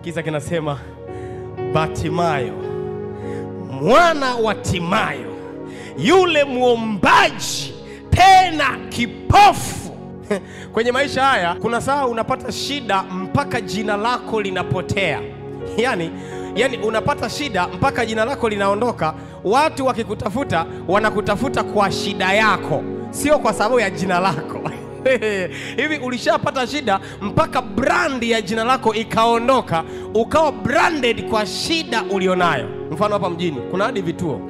kisa kinasema Batimayo, mwana wa Timayo, yule muombaji tena kipofu. Kwenye maisha haya kuna saa unapata shida mpaka jina lako linapotea. Yani unapata shida mpaka jina lako linaondoka. Watu wakikutafuta wanakutafuta kwa shida yako, sio kwa sababu ya jina lako. Hivi ulishapata shida mpaka brand ya jina lako ikaondoka, ukawa branded kwa shida ulionayo? Mfano hapa mjini kuna hadi vituo,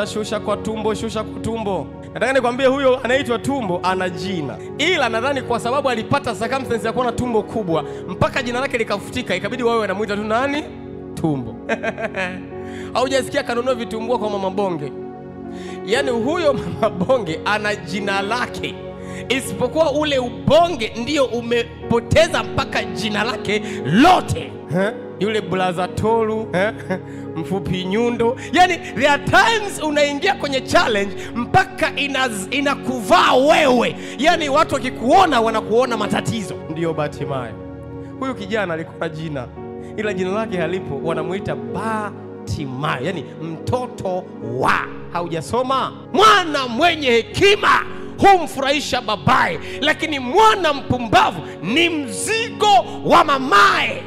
shusha kwa tumbo, shusha kwa tumbo. Nataka nikwambie huyo anaitwa Tumbo ana jina, ila nadhani kwa sababu alipata circumstance ya kuwa na tumbo kubwa mpaka jina lake likafutika, ikabidi wawe wanamuita tu nani? Tumbo. Au hujasikia kanunua vitumbua kwa Mama Bonge? Yani huyo Mama Bonge ana jina lake, isipokuwa ule ubonge ndio umepoteza mpaka jina lake lote. Yule Blaza Tolu, Mfupi Nyundo. Yani there are times unaingia kwenye challenge mpaka inakuvaa wewe. Yani watu wakikuona wanakuona matatizo. Ndio Batimayo. Huyu kijana alikuwa jina, ila jina lake halipo, wanamuita Batimayo, yani mtoto wa. Haujasoma? Mwana mwenye hekima humfurahisha babaye, lakini mwana mpumbavu ni mzigo wa mamaye.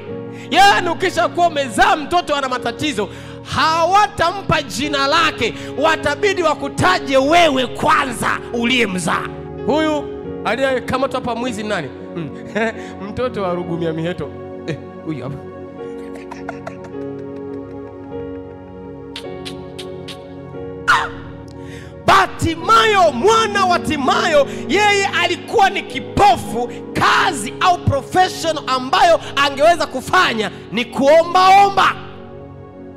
Yani ukisha kuwa umezaa mtoto ana matatizo, hawatampa jina lake, watabidi wakutaje wewe kwanza uliyemzaa. Huyu aliye kama tu hapa mwizi nani? Mtoto wa Rugumia Miheto. Huyu hapa. Batimayo, mwana wa Timayo, yeye alikuwa ni kipofu. Kazi au profession ambayo angeweza kufanya ni kuombaomba.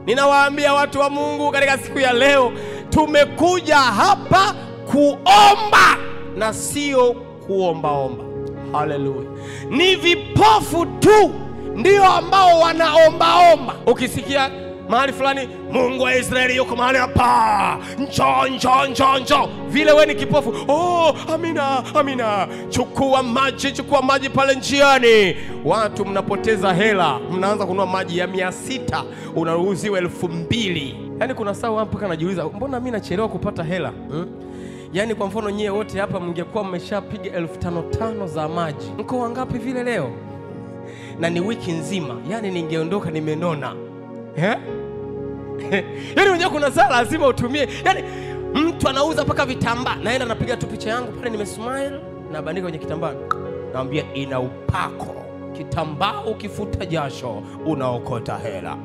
Ninawaambia watu wa Mungu, katika siku ya leo tumekuja hapa kuomba na sio kuombaomba. Haleluya. Ni vipofu tu ndio ambao wanaombaomba. Ukisikia mahali fulani Mungu wa Israeli yuko mahali hapa, njoo, vile wewe ni kipofu, oh amina, chukua maji pale njiani. Watu mnapoteza hela, mnaanza kununua maji ya 600 unaruhusiwa 2000. Yani kuna saa mpaka najiuliza, mbona mimi nachelewa kupata hela? Yani kwa mfano nyie wote hapa mngekuwa mmeshapiga 1500 za maji, mko wangapi vile leo? Na ni wiki nzima, yani ningeondoka nimenona. Yani unajua kuna saa lazima utumie. Yani mtu anauza paka vitambaa, naenda napiga tu picha yangu pale nimesmile na bandika kwenye kitambaa, naambia ina upako, kitambaa ukifuta jasho unaokota hela.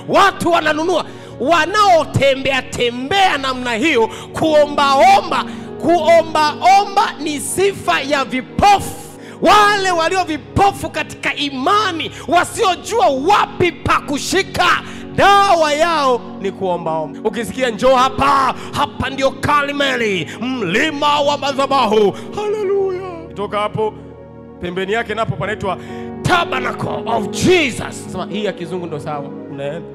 Watu wananunua, wanaotembea namna hiyo kuombaomba. Kuombaomba ni sifa ya vipofu. Wale walio vipofu katika imani, wasiojua wapi pa kushika, dawa yao ni kuombaomba. Ukisikia njoo hapa ndio Karmeli, mlima wa madhabahu, haleluya. Kutoka hapo pembeni yake napo panaitwa Tabernacle of Jesus. Sema hii ya kizungu ndo sawa, unaenda.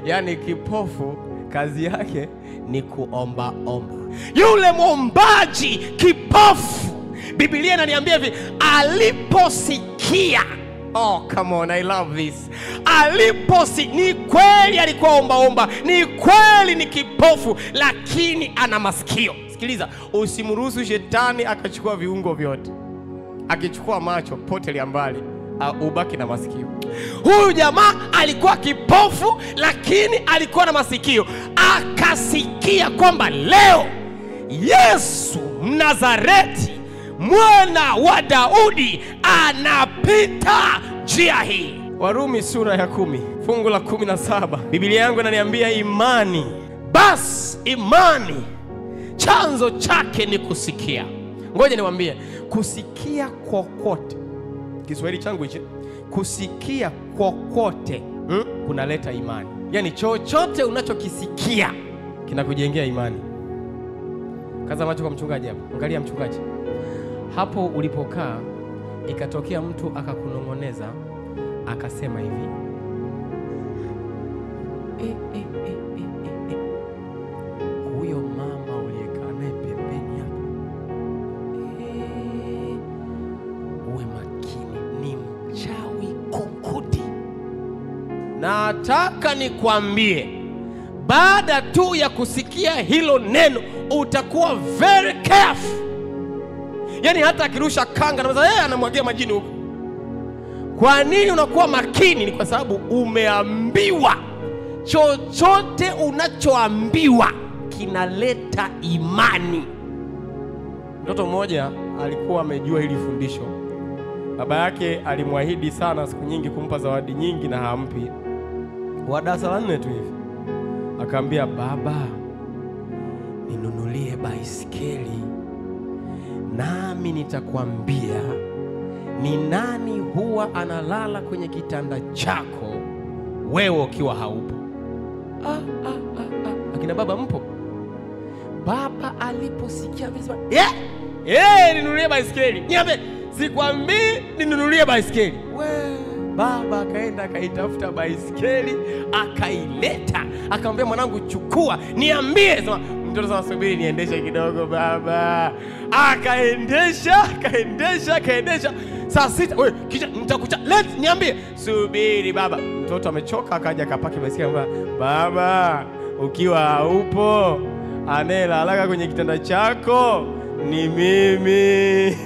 Yani kipofu kazi yake ni kuombaomba. Yule muombaji kipofu, Biblia inaniambia hivi, aliposikia, oh come on, I love this. Ni kweli alikuwa ombaomba, ni kweli ni kipofu, lakini ana masikio. Sikiliza, usimruhusu shetani akachukua viungo vyote. Akichukua macho, potelea mbali, ubaki na masikio. Huyu jamaa alikuwa kipofu, lakini alikuwa na masikio. Akasikia kwamba leo Yesu Mnazareti, mwana wa Daudi, anapita njia hii. Warumi sura ya 10 fungu la 17. Biblia yangu inaniambia imani. Basi imani chanzo chake ni kusikia. Ngoja niwaambie, kusikia kokote, Kiswahili changu hichi, kusikia kokote kunaleta imani. Yani chochote unachokisikia kinakujengea imani. Kaza macho kwa mchungaji hapo. Angalia mchungaji. Hapo ulipokaa ikatokea mtu akakunongoneza, akasema hivi, huyo mama uliyekaa naye pembeni hapo, uwe makini, ni mchawi kuku nataka nikwambie, baada tu ya kusikia hilo neno utakuwa very careful. Yani hata akirusha kanga na anamwagia majini huko. Kwa nini unakuwa makini? Ni kwa sababu umeambiwa. Chochote unachoambiwa kinaleta imani. Mtoto mmoja alikuwa amejua hili fundisho. Baba yake alimwahidi sana siku nyingi kumpa zawadi nyingi na hampi. Wa darasa la 4 tu hivi. Akaambia, baba, ninunulie baisikeli, nami nitakwambia ni nani huwa analala kwenye kitanda chako wewe ukiwa haupo. Akina baba mpo? Baba aliposikia vizuri, ninunulie baisikeli. Niambie, sikwambii ninunulie baisikeli. Baba akaenda akaitafuta baisikeli, akaileta, akamwambia, mwanangu chukua, niambie. Sema mtoto sasa, subiri niendeshe kidogo baba. Akaendesha. Saa 6, kisha nitakucha. Niambie. Subiri baba. Mtoto amechoka, akaja akapaki baisikeli, baba, ukiwa haupo anayelala kwenye kitanda chako ni mimi.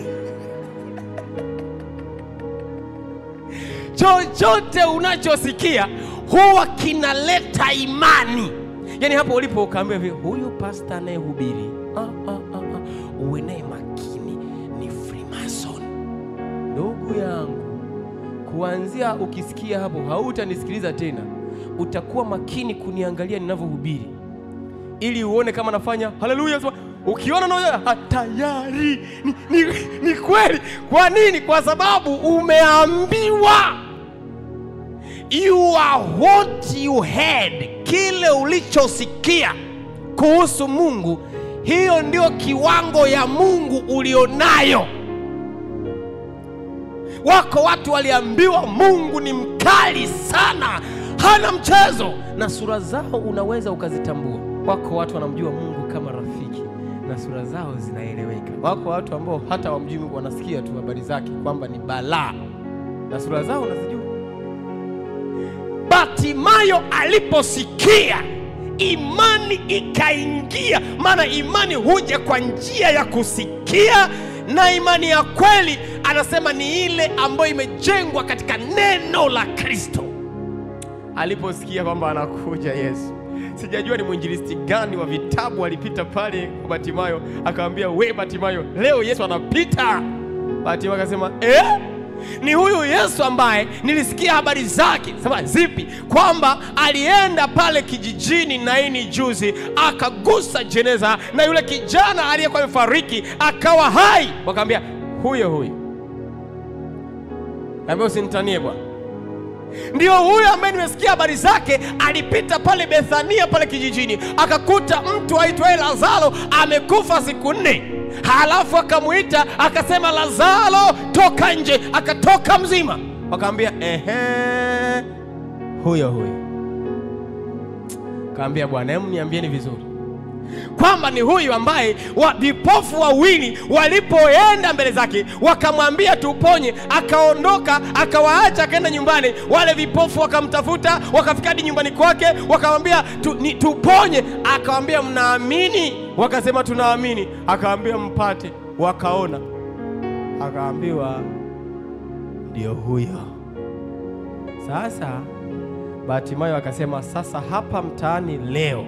Chochote unachosikia huwa kinaleta imani. Yani hapo ulipo ukaambia hivi, huyu pastor anayehubiri uwe naye makini, ni Freemason. Ndugu yangu, kuanzia ukisikia hapo hautanisikiliza tena. Utakuwa makini kuniangalia ninavyohubiri, ili uone kama nafanya haleluya. Ukiona na tayari ni kweli. Kwa nini? Kwa sababu umeambiwa. You are what you heard. Kile ulichosikia kuhusu Mungu, hiyo ndio kiwango ya Mungu ulionayo. Wako watu waliambiwa Mungu ni mkali sana, hana mchezo, na sura zao unaweza ukazitambua. Wako watu wanamjua Mungu kama rafiki na sura zao zinaeleweka. Wako watu ambao hata wamjui Mungu, wanasikia tu habari zake kwamba ni balaa na sura zao unazijua. Bartimayo aliposikia, imani ikaingia. Maana imani huja kwa njia ya kusikia, na imani ya kweli anasema ni ile ambayo imejengwa katika neno la Kristo. Aliposikia kwamba anakuja Yesu, sijajua ni mwinjilisti gani wa vitabu alipita pale kwa Bartimayo, akamwambia, we Bartimayo, leo Yesu anapita. Bartimayo akasema, ni huyu Yesu ambaye nilisikia habari zake. Sema zipi? Kwamba alienda pale kijijini Naini juzi, akagusa jeneza, na yule kijana aliyekuwa amefariki akawa hai. Wakamwambia, huyo. Ambaye usinitanie bwana. Ndio huyo ambaye nimesikia habari zake. Alipita pale Bethania pale kijijini, akakuta mtu aitwaye Lazaro amekufa siku 4. Halafu akamuita akasema, Lazaro toka nje. Akatoka mzima. Wakamwambia, huyo. Kaambia, bwana, hebu niambieni vizuri kwamba ni huyu ambaye vipofu wawili walipoenda mbele zake wakamwambia tuponye, akaondoka akawaacha akaenda nyumbani. Wale vipofu wakamtafuta, wakafika hadi nyumbani kwake, wakamwambia tuponye. Akamwambia, mnaamini? Wakasema tunaamini. Akamwambia, mpate. Wakaona. Akaambiwa, ndio huyo. Sasa Bartimayo akasema, sasa hapa mtaani leo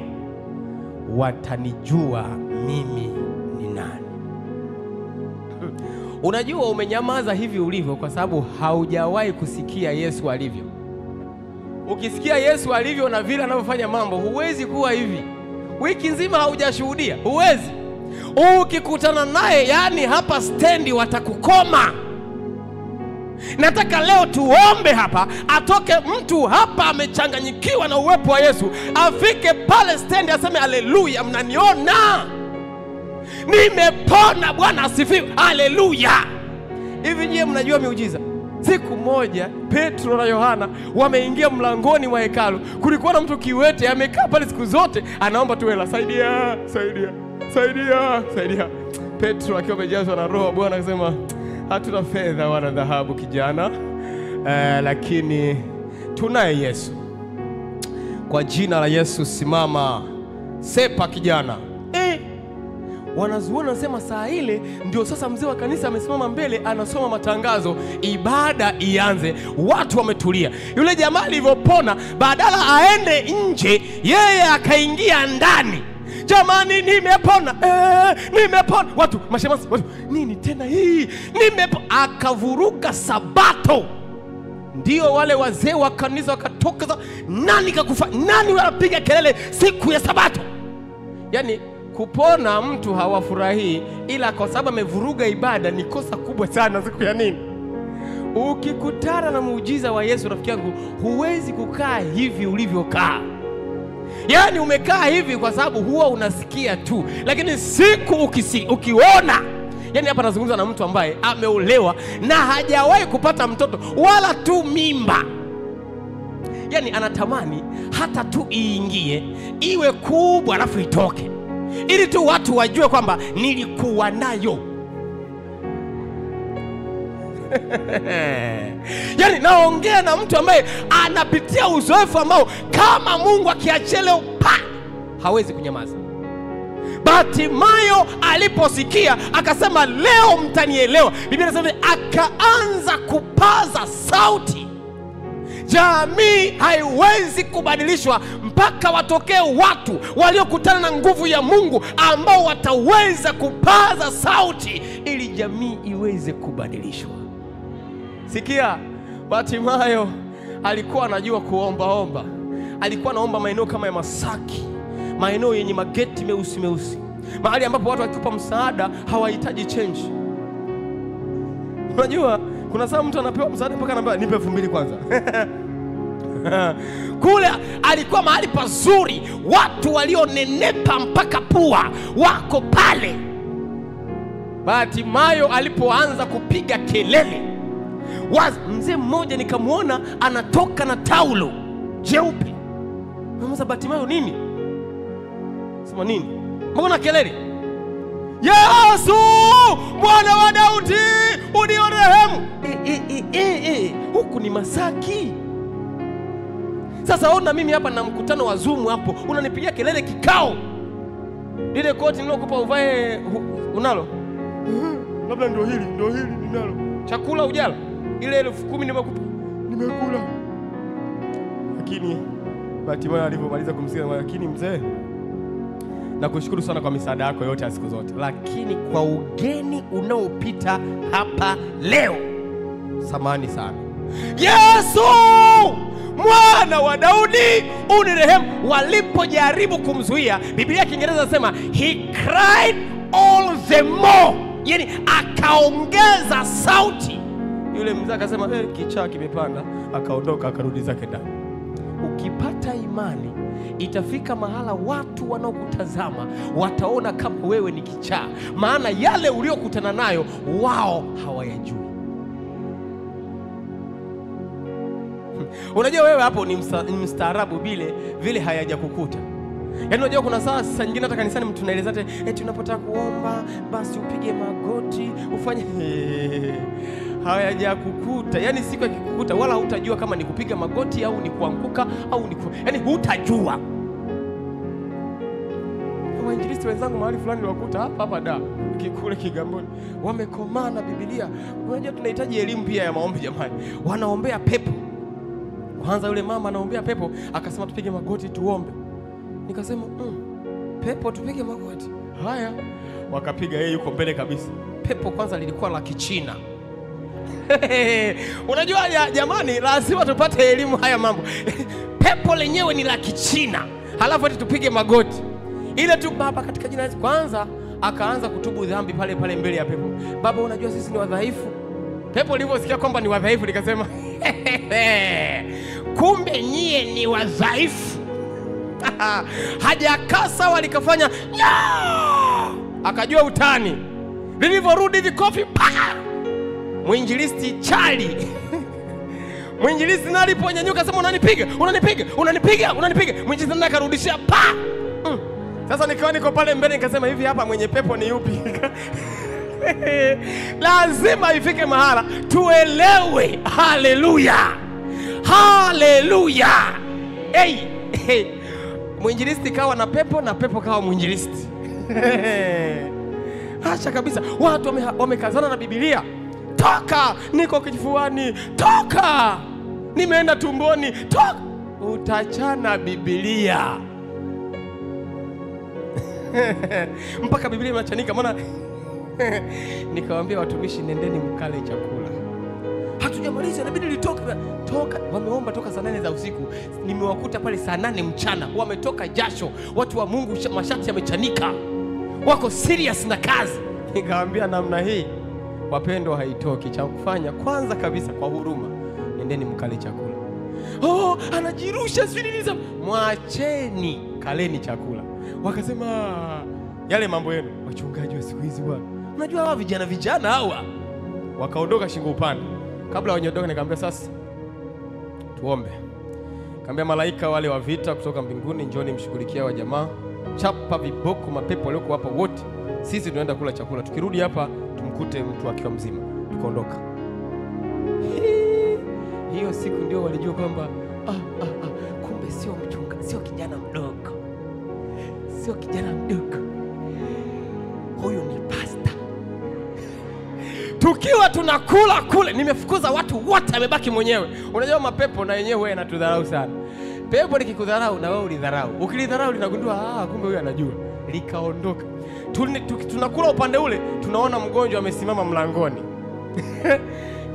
watanijua mimi ni nani. Unajua umenyamaza hivi ulivyo kwa sababu haujawahi kusikia Yesu alivyo. Ukisikia Yesu alivyo na vile anavyofanya mambo, huwezi kuwa hivi. Wiki nzima haujashuhudia, huwezi. Ukikutana naye, yani hapa stendi watakukoma. Nataka leo tuombe hapa, atoke mtu hapa amechanganyikiwa na uwepo wa Yesu, afike pale stendi aseme, haleluya, mnaniona? Nimepona, Bwana asifiwe, haleluya. Hivi nyie mnajua miujiza? Siku moja Petro na Yohana wameingia mlangoni mwa hekalu. Kulikuwa na mtu kiwete amekaa pale siku zote, anaomba tu hela, saidia. Petro akiwa amejazwa na Roho Bwana akasema, hatuna fedha wala dhahabu kijana, lakini tunaye Yesu. Kwa jina la Yesu simama. Sepa kijana. Wanazuoni wanasema saa ile ndio sasa mzee wa kanisa amesimama mbele anasoma matangazo, ibada ianze, watu wametulia. Yule jamaa alivyopona, badala aende nje, yeye akaingia ndani. Jamani, nimepona, nimepona. Watu mashemasi, watu nini tena hii, akavuruga Sabato. Ndio wale wazee wa kanisa wakatoka, nani wanapiga kelele siku ya Sabato? Yani kupona mtu hawafurahii, ila kwa sababu amevuruga ibada ni kosa kubwa sana siku ya nini? Ukikutana na muujiza wa Yesu, rafiki yangu, huwezi kukaa hivi ulivyokaa. Yani umekaa hivi kwa sababu huwa unasikia tu, lakini siku ukiona, yani hapa nazungumza na mtu ambaye ameolewa na hajawahi kupata mtoto wala tu mimba. Yani anatamani hata tu iingie, iwe kubwa alafu itoke, ili tu watu wajue kwamba nilikuwa nayo. Yani naongea na mtu ambaye anapitia uzoefu ambao kama Mungu akiachia leo hawezi kunyamaza. Bartimayo aliposikia akasema, leo mtanielewa. Biblia inasema akaanza kupaza sauti. Jamii haiwezi kubadilishwa mpaka watokee watu waliokutana na nguvu ya Mungu ambao wataweza kupaza sauti ili jamii iweze kubadilishwa. Sikia, Bartimayo alikuwa anajua kuomba. Alikuwa anaomba maeneo kama ya Masaki, maeneo yenye mageti meusi, mahali ambapo watu wakikupa msaada hawahitaji change. Unajua kuna saa mtu anapewa msaada mpaka anaambia nipe 2000 kwanza. Kule alikuwa mahali pazuri, watu walionenepa mpaka pua wako pale. Bartimayo alipoanza kupiga kelele, mzee mmoja nikamuona anatoka na taulo jeupe. Namuuliza, Bartimayo nini? Sema nini? Mbona kelele? Yesu, Mwana wa Daudi, unirehemu. Huku ni Masaki. Sasa ona mimi hapa na mkutano wa Zoom hapo, unanipigia kelele kikao. Lile koti nilokupa uvae unalo? Labda ndio hili ninalo. Chakula ujala? Ile 10,000 nimekupa. Nimekula. Lakini Bartimayo alipomaliza kumsikia, lakini mzee, nakushukuru sana kwa misaada yako yote ya siku zote, lakini kwa ugeni unaopita hapa leo, samahani sana. Yesu, Mwana wa Daudi, unirehemu. Walipojaribu kumzuia, Biblia ya Kiingereza inasema he cried all the more, yani akaongeza sauti. Yule mzee akasema kichaa kimepanda, akaondoka akarudi zake ndani. Ukipata imani, itafika mahala watu wanaokutazama wataona kama wewe ni kichaa, maana yale uliokutana nayo wao hawayajui. Unajua wewe hapo ni mstaarabu vile hayajakukuta. Yaani unajua kuna saa nyingine hata kanisani mtu tunaeleza tunapotaka kuomba basi upige magoti, ufanye hayajakukuta. Yaani siku ikikukuta wala hutajua kama ni kupiga magoti au ni kuanguka au ni yaani hutajua. Wainjilisti wenzangu mahali fulani wakuta hapa kule Kigamboni wamekomana Biblia. Unajua tunahitaji elimu pia ya maombi jamani. Wanaombea pepo. Kwanza yule mama anaombea pepo, akasema tupige magoti tuombe. Nikasema pepo tupige magoti. Haya, wakapiga, yeye yuko mbele kabisa. Pepo kwanza lilikuwa la Kichina. Unajua jamani, lazima tupate elimu haya mambo. Pepo lenyewe ni la Kichina, halafu eti tupige magoti. Ile tu Baba katika jina la Yesu. Kwanza akaanza kutubu dhambi pale mbele ya pepo. Baba, unajua sisi ni wadhaifu. Pepo liliposikia kwamba ni wadhaifu likasema kumbe nyie ni wadhaifu. Hajakaa sawa, likafanya akajua utani. Lilivyorudi vikofi mwinjilisti chali. Mwinjilisti naliponyanyuka sema unanipiga. Mwinjilisti akarudishia Sasa nikawa niko pale mbele nikasema hivi hapa mwenye pepo ni yupi? Lazima ifike mahala tuelewe. Haleluya. Haleluya. Mwinjilisti kawa na pepo na pepo kawa mwinjilisti. Acha kabisa. Watu wamekazana na Biblia. Toka, niko kifuani. Toka, nimeenda tumboni. Toka. Utachana Biblia. Mpaka Biblia imechanika. Maana nikawaambia watumishi, nendeni mkale chakula. Hatujamaliza, inabidi litoke. Toka, wameomba toka saa 8 za usiku. Nimewakuta pale saa 8 mchana. Wametoka jasho. Watu wa Mungu mashati yamechanika. Wako serious na kazi. Nikawaambia namna hii, wapendwa, haitoki. Cha kufanya kwanza kabisa kwa huruma, nendeni mkale chakula. Anajirusha siviliza. Mwacheni, kaleni chakula. Wakasema yale mambo yenu wachungaji wa siku hizi bwana. Unajua hawa vijana hawa. Wakaondoka shingo upande. Kabla hawajaondoka nikamwambia sasa tuombe. Nikamwambia malaika wale wa vita kutoka mbinguni, njoni mshughulikia wa jamaa. Chapa viboko mapepo walioko hapa wote. Sisi tunaenda kula chakula. Tukirudi hapa tumkute mtu akiwa mzima. Tukaondoka. Hiyo siku ndio walijua kwamba kumbe sio mchungaji, sio kijana mdogo. Sio kijana mdogo. Huyu ni pastor. Tukiwa tunakula kule, nimefukuza watu wote, amebaki mwenyewe. Unajua mapepo na yenyewe yanatudharau sana. Pepo likikudharau na wewe ulidharau. Ukilidharau linagundua kumbe huyu anajua. Likaondoka. Tunakula upande ule, tunaona mgonjwa amesimama mlangoni.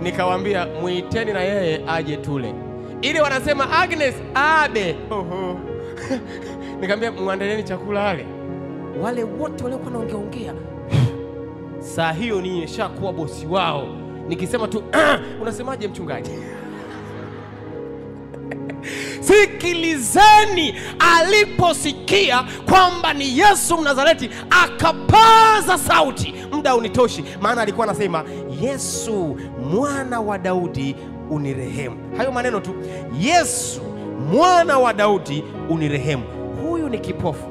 Nikawaambia muiteni na yeye aje tule. Ile wanasema Agnes abe. Nikamwambia muandalieni chakula ale. Wale wote waliokuwa wanaongea. Saa hiyo nimeshakuwa bosi wao. Nikisema tu unasemaje mchungaji? Sikilizeni, aliposikia kwamba ni Yesu Mnazareti akapaza sauti. Muda unitoshi, maana alikuwa anasema Yesu mwana wa Daudi unirehemu. Hayo maneno tu, Yesu mwana wa Daudi unirehemu. Huyu ni kipofu,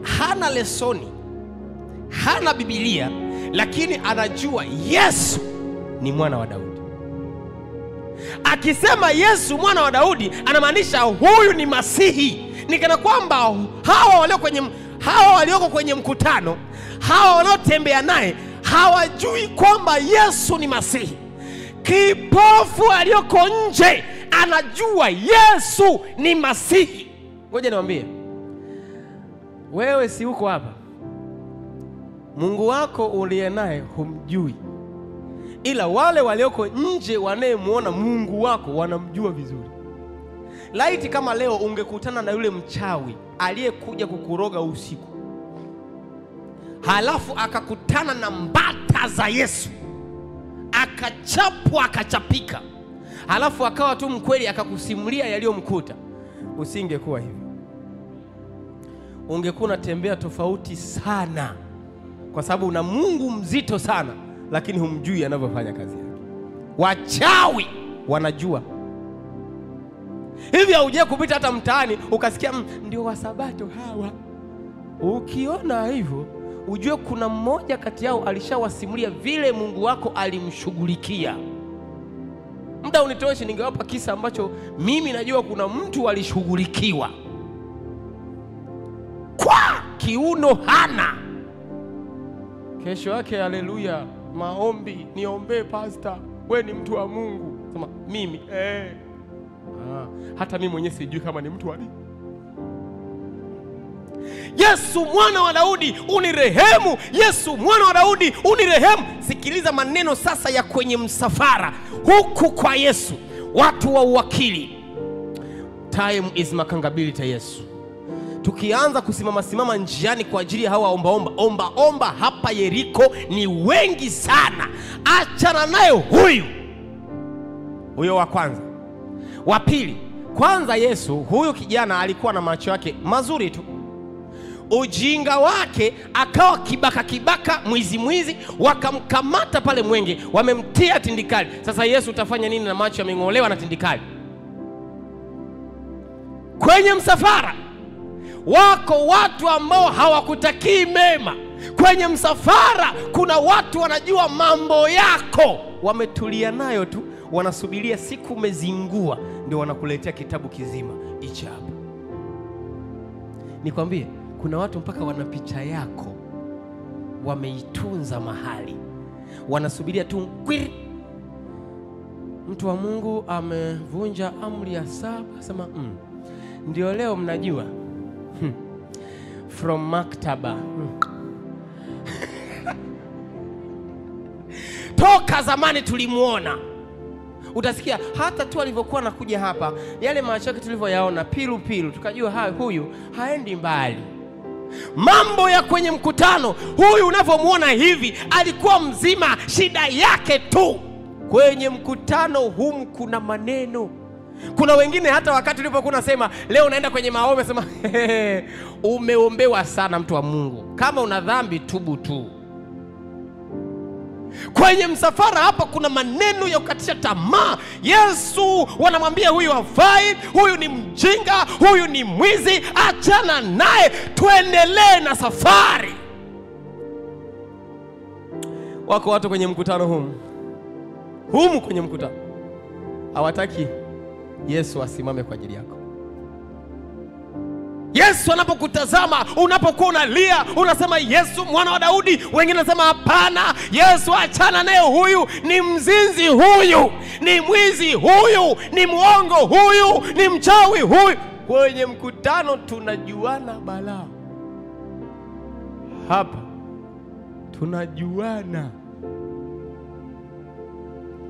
hana lesoni, hana Biblia, lakini anajua Yesu ni mwana wa Daudi. Akisema Yesu mwana wa Daudi anamaanisha huyu ni Masihi. Nikana kwamba hawa walioko kwenye mkutano, hawa wanaotembea naye hawajui kwamba Yesu ni Masihi. Kipofu aliyoko nje anajua Yesu ni Masihi. Ngoja niwaambie, wewe si uko hapa, Mungu wako uliye naye humjui, ila wale walioko nje wanayemuona Mungu wako wanamjua vizuri. Laiti kama leo ungekutana na yule mchawi aliyekuja kukuroga usiku, halafu akakutana na mbata za Yesu, akachapwa akachapika, halafu akawa tu mkweli akakusimulia yaliyomkuta, usingekuwa hivi. Ungekuwa unatembea tofauti sana, kwa sababu una Mungu mzito sana, lakini humjui anavyofanya kazi yake. Wachawi wanajua. Hivi hauje kupita hata mtaani ukasikia ndio wa Sabato hawa. Ukiona hivyo, ujue kuna mmoja kati yao alishawasimulia vile Mungu wako alimshughulikia. Muda unitoshe ningewapa kisa ambacho mimi najua kuna mtu alishughulikiwa. Kwa kiuno hana. Kesho yake haleluya, maombi, niombe pastor, wewe ni mtu wa Mungu. Sema mimi hata mimi mwenyewe sijui kama ni mtu wa nini. Yesu mwana wa Daudi unirehemu, Yesu mwana wa Daudi unirehemu. Sikiliza maneno sasa ya kwenye msafara huku kwa Yesu, watu wa uwakili. Time is makangability Yesu. Tukianza kusimama njiani kwa ajili ya hawa omba hapa Yeriko ni wengi sana. Achana nayo huyo wa kwanza. Wa pili, kwanza Yesu, huyu kijana alikuwa na macho yake mazuri tu. Ujinga wake akawa kibaka mwizi, wakamkamata pale Mwenge, wamemtia tindikali. Sasa Yesu utafanya nini na macho yameng'olewa na tindikali? Kwenye msafara wako watu ambao hawakutakii mema. Kwenye msafara kuna watu wanajua mambo yako, wametulia nayo tu, wanasubiria siku umezingua ndio wanakuletea kitabu kizima hichi hapa. Nikwambie, kuna watu mpaka wana picha yako wameitunza mahali, wanasubiria tu kwiri, mtu wa Mungu amevunja amri ya 7, sema ndio leo mnajua from maktaba toka zamani tulimuona. Utasikia hata tu alivyokuwa anakuja hapa, yale macho yake tulivyoyaona pilu pilu, tukajua huyu haendi mbali. Mambo ya kwenye mkutano, huyu unavyomuona hivi alikuwa mzima, shida yake tu. Kwenye mkutano humu kuna maneno. Kuna wengine hata wakati ulipokuwa unasema leo unaenda kwenye maombi, sema umeombewa sana mtu wa Mungu, kama una dhambi tubu tu. Kwenye msafara hapa kuna maneno ya kukatisha tamaa. Yesu wanamwambia huyu hafai, huyu ni mjinga, huyu ni mwizi, achana naye, tuendelee na safari. Wako watu kwenye mkutano humu kwenye mkutano hawataki Yesu asimame kwa ajili yako. Yesu anapokutazama, unapokuwa unalia, unasema Yesu mwana wa Daudi. Wengine wanasema hapana, Yesu achana naye, huyu ni mzinzi, huyu ni mwizi, huyu ni muongo, huyu ni mchawi, huyu. Kwenye mkutano tunajuana balaa. Hapa tunajuana.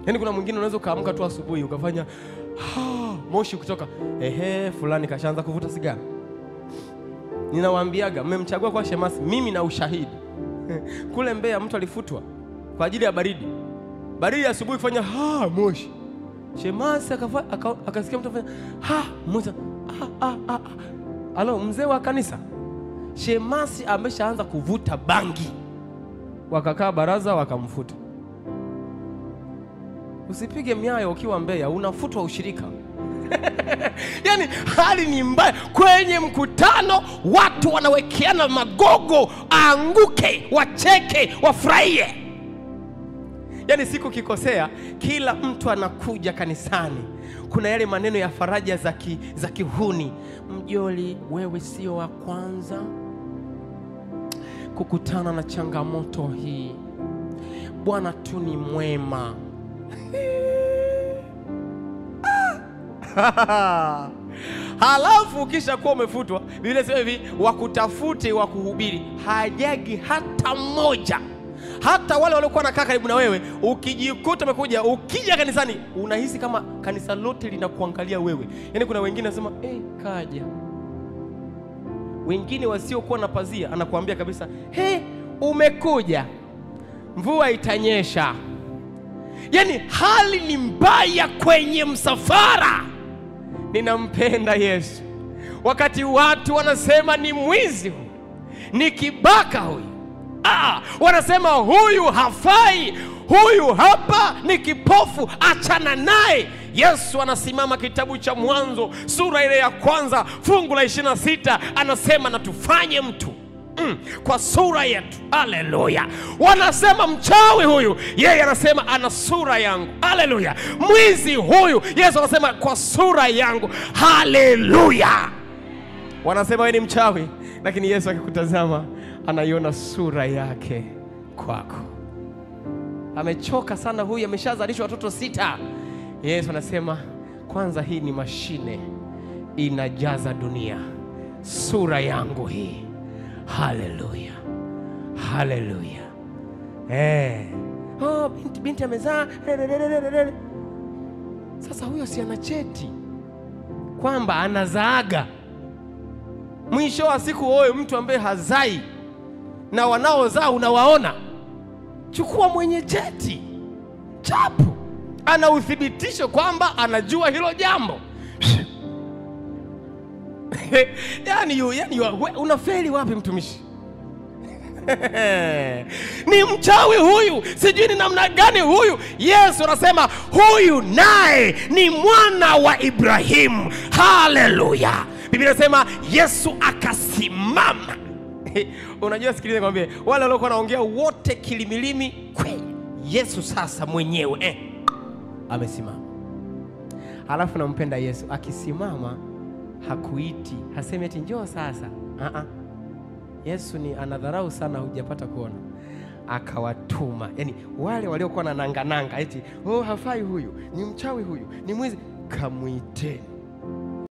Yaani kuna mwingine unaweza kaamka tu asubuhi ukafanya moshi kutoka, fulani kashaanza kuvuta sigara. Ninawaambiaga, mmemchagua kwa shemasi, mimi na ushahidi. Kule Mbeya mtu alifutwa kwa ajili ya baridi. Baridi asubuhi kufanya moshi. Shemasi akasikia mtu afanya moshi. Alo, mzee wa kanisa. Shemasi ameshaanza kuvuta bangi. Wakakaa baraza wakamfuta. Usipige miayo ukiwa Mbeya, unafutwa ushirika. Yaani hali ni mbaya. Kwenye mkutano watu wanawekeana magogo, aanguke, wacheke, wafurahie. Yaani siku kikosea, kila mtu anakuja kanisani. Kuna yale maneno ya faraja za kihuni. Mjoli, wewe sio wa kwanza kukutana na changamoto hii. Bwana tu ni mwema. Halafu kisha kuwa umefutwa, Biblia inasema hivi, wakutafute wakuhubiri, hajagi hata mmoja. Hata wale waliokuwa nakaa karibu na wewe, ukijikuta umekuja, ukija kanisani, unahisi kama kanisa lote linakuangalia wewe. Yaani kuna wengine nasema kaja. Wengine wasiokuwa na pazia anakuambia kabisa, umekuja, mvua itanyesha. Yaani hali ni mbaya kwenye msafara. Ninampenda Yesu. Wakati watu wanasema ni mwizi huyu, ni kibaka huyu, wanasema huyu hafai, huyu hapa ni kipofu, achana naye. Yesu anasimama kitabu cha Mwanzo sura ile ya 1 fungu la 26, anasema na tufanye mtu kwa sura yetu. Haleluya. Wanasema mchawi huyu, yeye anasema ana sura yangu. Haleluya. Mwizi huyu, Yesu anasema kwa sura yangu. Haleluya. Wanasema wewe ni mchawi, lakini Yesu akikutazama anaiona sura yake kwako. Amechoka sana huyu, ameshazalishwa watoto 6. Yesu anasema kwanza, hii ni mashine inajaza dunia, sura yangu hii. Haleluya. Haleluya. Binti amezaa. Sasa huyo si ana cheti kwamba anazaaga? Mwisho wa siku wewe mtu ambaye hazai na wanaozaa unawaona, chukua mwenye cheti chapu, ana uthibitisho kwamba anajua hilo jambo. yani unafeli wapi mtumishi? Ni mchawi huyu, sijui ni namna gani huyu. Yesu anasema huyu naye ni mwana wa Ibrahimu. Haleluya. Biblia inasema Yesu akasimama. Unajua, sikiliza nikwambie, wale waliokuwa wanaongea wote kilimilimi kweli, Yesu sasa mwenyewe amesimama. Halafu nampenda Yesu, akisimama hakuiti, hasemi eti njoo sasa. Yesu ni anadharau sana, hujapata kuona. Akawatuma, yani wale waliokuwa na nanga eti hafai huyu, ni mchawi huyu, ni mwizi, kamuiteni.